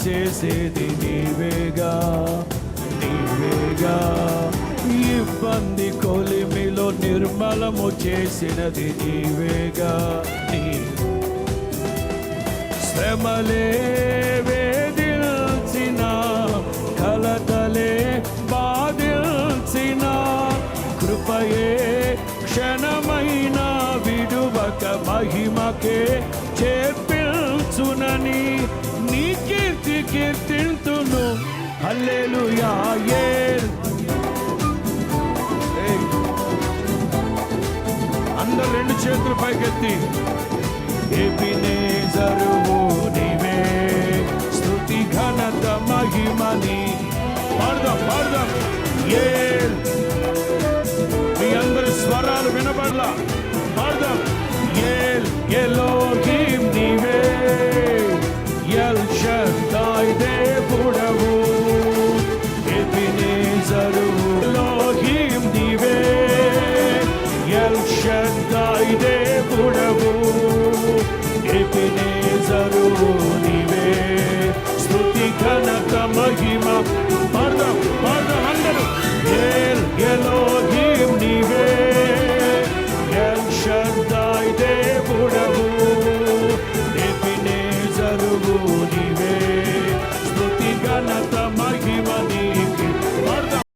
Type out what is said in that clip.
చేసేది నీవేగా, నీవేగా. ఇబ్బంది కొలిమిలో నిర్మలము చేసినది నీవేగా. నీ శ్రమలే వేదిల్చిన, కలతలే బాధిల్చిన, కృపయే క్షణమైన విడువక మహిమకే చేర్పించునని నీ కీర్తి కీర్తింతును. హల్లెలూయా. అందరు రెండు చేతులు పైకెత్తి ఎబినేజరువు నీవే, స్తుతి ఘనత మహిమని పాడదాం పాడదాం. మీ అందరి స్వరాలు వినబడలా, పాడదాం. ఎలోహిం నీవే, ఎల్ షద్దాయ్ దేవుడవు, ఎబినేజరువు. ఎలోహిం నీవే, ఎల్ షద్దాయ్ దేవుడవు, ఎబినేజరువు నీవే, స్తుతి ఘనత మహిమ